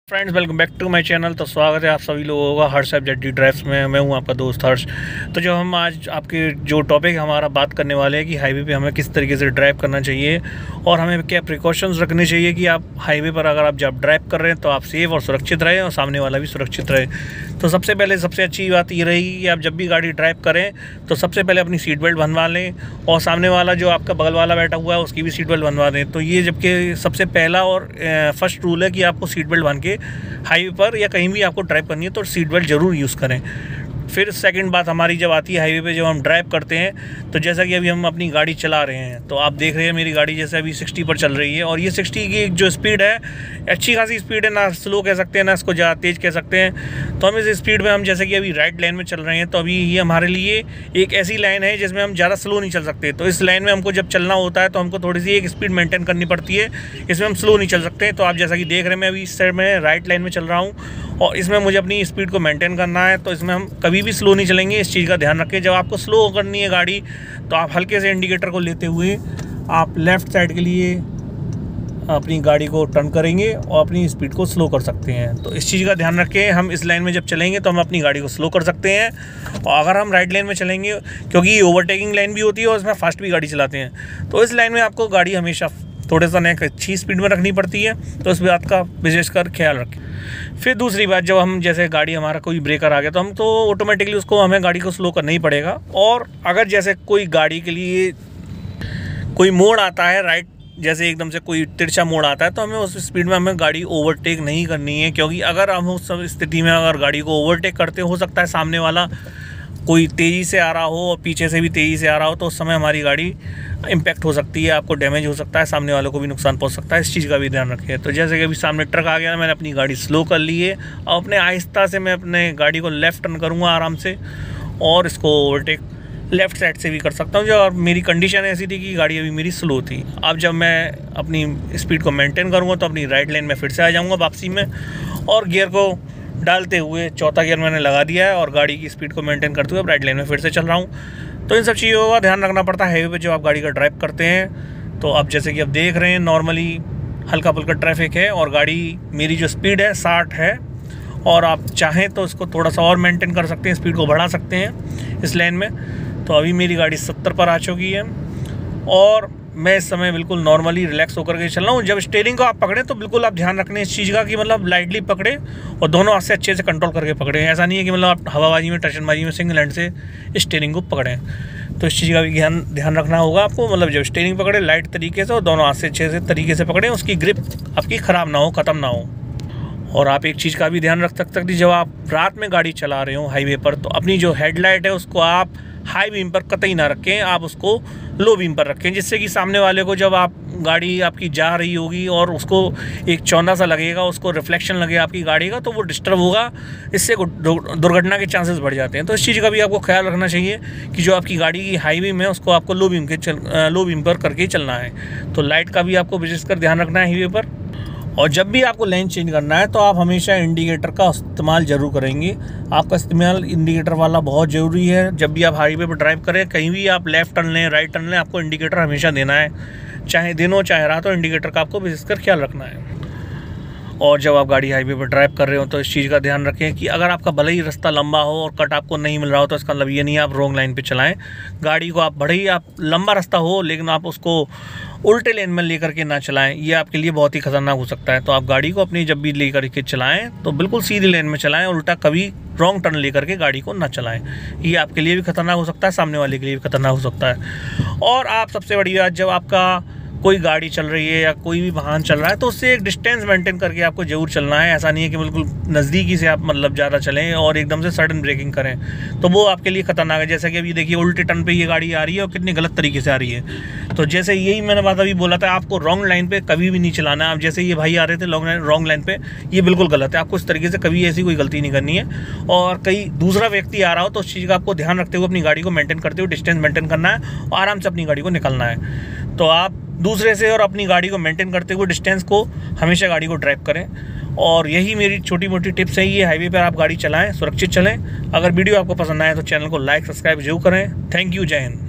Friends, welcome back to my channel. तो स्वागत है आप सभी लोगों का हर्ष जेडी ड्राइव्स में। मैं हूं आपका दोस्त हर्ष। तो जो हम आज आपके जो टॉपिक हमारा बात करने वाले हैं कि हाईवे पे हमें किस तरीके से ड्राइव करना चाहिए और हमें क्या प्रिकॉशंस रखने चाहिए कि आप हाईवे पर अगर आप जब ड्राइव कर रहे हैं तो आप सेफ और सुरक्षित रहें और सामने वाला भी सुरक्षित रहे। तो सबसे पहले सबसे अच्छी बात ये रहेगी कि आप जब भी गाड़ी ड्राइव करें तो सबसे पहले अपनी सीट बेल्ट बनवा लें और सामने वाला जो आपका बगल वाला बैठा हुआ है उसकी भी सीट बेल्ट बनवा दें। तो ये जबकि सबसे पहला और फर्स्ट रूल है कि आपको सीट बेल्ट बांध के हाईवे पर या कहीं भी आपको ड्राइव करनी है तो सीट बेल्ट ज़रूर यूज़ करें। फिर सेकंड बात हमारी जब आती है हाईवे पे जब हम ड्राइव करते हैं तो जैसा कि अभी हम अपनी गाड़ी चला रहे हैं तो आप देख रहे हैं मेरी गाड़ी जैसे अभी 60 पर चल रही है और ये 60 की जो स्पीड है अच्छी खासी स्पीड है, ना स्लो कह सकते हैं ना इसको ज़्यादा तेज़ कह सकते हैं। तो हम इस स्पीड में हम जैसे कि अभी राइट लाइन में चल रहे हैं तो अभी ये हमारे लिए एक ऐसी लाइन है जिसमें हम ज़्यादा स्लो नहीं चल सकते। तो इस लाइन में हमको जब चलना होता है तो हमको थोड़ी सी एक स्पीड मेंटेन करनी पड़ती है, इसमें हम स्लो नहीं चल सकते। तो आप जैसा कि देख रहे हैं मैं अभी इस साइड में राइट लाइन में चल रहा हूँ और इसमें मुझे अपनी स्पीड को मेंटेन करना है, तो इसमें हम कभी भी स्लो नहीं चलेंगे। इस चीज़ का ध्यान रखें, जब आपको स्लो करनी है गाड़ी तो आप हल्के से इंडिकेटर को लेते हुए आप लेफ़्ट साइड के लिए अपनी गाड़ी को टर्न करेंगे और अपनी स्पीड को स्लो कर सकते हैं। तो इस चीज़ का ध्यान रखें, हम इस लाइन में जब चलेंगे तो हम अपनी गाड़ी को स्लो कर सकते हैं और अगर हम राइट लाइन में चलेंगे क्योंकि ये ओवरटेकिंग लाइन भी होती है और इसमें फास्ट भी गाड़ी चलाते हैं तो इस लाइन में आपको गाड़ी हमेशा थोड़े सा एक अच्छी स्पीड में रखनी पड़ती है। तो इस बात का विशेषकर ख्याल रखें। फिर दूसरी बात, जब हम जैसे गाड़ी हमारा कोई ब्रेकर आ गया तो हम तो ऑटोमेटिकली उसको हमें गाड़ी को स्लो करना ही पड़ेगा। और अगर जैसे कोई गाड़ी के लिए कोई मोड़ आता है राइट, जैसे एकदम से कोई तिरछा मोड़ आता है तो हमें उस स्पीड में हमें गाड़ी ओवरटेक नहीं करनी है, क्योंकि अगर हम उस स्थिति में अगर गाड़ी को ओवरटेक करते हो सकता है सामने वाला कोई तेज़ी से आ रहा हो और पीछे से भी तेज़ी से आ रहा हो तो उस समय हमारी गाड़ी इम्पैक्ट हो सकती है, आपको डैमेज हो सकता है, सामने वालों को भी नुकसान पहुंच सकता है। इस चीज़ का भी ध्यान रखें। तो जैसे कि अभी सामने ट्रक आ गया, मैंने अपनी गाड़ी स्लो कर ली है और अपने आहिस्ता से मैं अपने गाड़ी को लेफ़्ट टर्न करूँगा आराम से और इसको ओवरटेक लेफ़्ट साइड से भी कर सकता हूँ। और मेरी कंडीशन ऐसी थी कि गाड़ी अभी मेरी स्लो थी। अब जब मैं अपनी स्पीड को मेंटेन करूँगा तो अपनी राइट लाइन में फिर से आ जाऊँगा वापसी में और गियर को डालते हुए चौथा गियर मैंने लगा दिया है और गाड़ी की स्पीड को मेंटेन करते हुए राइट लाइन में फिर से चल रहा हूँ। तो इन सब चीज़ों का ध्यान रखना पड़ता है हाईवे पे जब आप गाड़ी का ड्राइव करते हैं। तो अब जैसे कि आप देख रहे हैं नॉर्मली हल्का फुल्का ट्रैफिक है और गाड़ी मेरी जो स्पीड है 60 है और आप चाहें तो इसको थोड़ा सा और मेंटेन कर सकते हैं, स्पीड को बढ़ा सकते हैं इस लाइन में। तो अभी मेरी गाड़ी 70 पर आ चुकी है और मैं इस समय बिल्कुल नॉर्मली रिलैक्स होकर के चल रहा हूँ। जब स्टीयरिंग को आप पकड़ें तो बिल्कुल आप ध्यान रखने इस चीज़ का कि मतलब लाइटली पकड़े और दोनों हाथ से अच्छे से कंट्रोल करके पकड़ें। ऐसा नहीं है कि मतलब आप हवाबाजी में टचनबाजी में सिंगल हैंड से स्टीयरिंग को पकड़ें। तो इस चीज़ का भी ध्यान रखना होगा आपको, मतलब जब स्टीयरिंग पकड़े लाइट तरीके से और दोनों हाथ से अच्छे से तरीके से पकड़ें, उसकी ग्रिप आपकी ख़राब ना हो, ख़त्म ना हो। और आप एक चीज़ का भी ध्यान रख सकते हैं, जब आप रात में गाड़ी चला रहे हो हाईवे पर तो अपनी जो हेडलाइट है उसको आप हाई बीम पर कतई ना रखें, आप उसको लो बीम पर रखें, जिससे कि सामने वाले को जब आप गाड़ी आपकी जा रही होगी और उसको एक चौंधा सा लगेगा, उसको रिफ्लेक्शन लगेगा आपकी गाड़ी का तो वो डिस्टर्ब होगा, इससे दुर्घटना के चांसेस बढ़ जाते हैं। तो इस चीज़ का भी आपको ख्याल रखना चाहिए कि जो आपकी गाड़ी की हाई बीम है उसको आपको लो बीम पर करके चलना है। तो लाइट का भी आपको विशेषकर ध्यान रखना है हाईवे पर। और जब भी आपको लेन चेंज करना है तो आप हमेशा इंडिकेटर का इस्तेमाल ज़रूर करेंगे। आपका इस्तेमाल इंडिकेटर वाला बहुत ज़रूरी है। जब भी आप हाईवे पर ड्राइव करें, कहीं भी आप लेफ़्ट टर्न लें राइट टर्न लें, आपको इंडिकेटर हमेशा देना है, चाहे दिन हो चाहे रात हो, इंडिकेटर का आपको विशेषकर ख्याल रखना है। और जब आप गाड़ी हाईवे पर ड्राइव कर रहे हो तो इस चीज़ का ध्यान रखें कि अगर आपका भले ही रास्ता लंबा हो और कट आपको नहीं मिल रहा हो तो इसका मतलब ये नहीं आप रॉन्ग लाइन पे चलाएं गाड़ी को। आप भले ही आप लंबा रास्ता हो लेकिन आप उसको उल्टे लेन में लेकर के ना चलाएं, ये आपके लिए बहुत ही खतरनाक हो सकता है। तो आप गाड़ी को अपनी जब भी लेकर के चलाएं तो बिल्कुल सीधी लेन में चलाएं, उल्टा कभी रॉन्ग टर्न लेकर के गाड़ी को ना चलाएं, ये आपके लिए भी खतरनाक हो सकता है, सामने वाले के लिए भी खतरनाक हो सकता है। और आप सबसे बड़ी बात, जब आपका कोई गाड़ी चल रही है या कोई भी वाहन चल रहा है तो उससे एक डिस्टेंस मेंटेन करके आपको ज़रूर चलना है। ऐसा नहीं है कि बिल्कुल नज़दीकी से आप मतलब ज़्यादा चलें और एकदम से सडन ब्रेकिंग करें, तो वो आपके लिए खतरनाक है। जैसे कि अभी देखिए उल्टे टर्न पे ये गाड़ी आ रही है और कितनी गलत तरीके से आ रही है। तो जैसे यही मैंने बात अभी बोला था, आपको रॉन्ग लाइन पे कभी भी नहीं चलाना है। आप जैसे ये भाई आ रहे थे रॉन्ग लाइन पे, ये बिल्कुल गलत है, आपको इस तरीके से कभी ऐसी कोई गलती नहीं करनी है। और कहीं दूसरा व्यक्ति आ रहा हो तो उस चीज़ का आपको ध्यान रखते हुए अपनी गाड़ी को मेंटेन करते हुए डिस्टेंस मेंटेन करना है और आराम से अपनी गाड़ी को निकलना है। तो आप दूसरे से और अपनी गाड़ी को मेंटेन करते हुए डिस्टेंस को हमेशा गाड़ी को ड्राइव करें। और यही मेरी छोटी मोटी टिप्स है, ये हाईवे पर आप गाड़ी चलाएं, सुरक्षित चलें। अगर वीडियो आपको पसंद आए तो चैनल को लाइक सब्सक्राइब जरूर करें। थैंक यू, जय हिंद।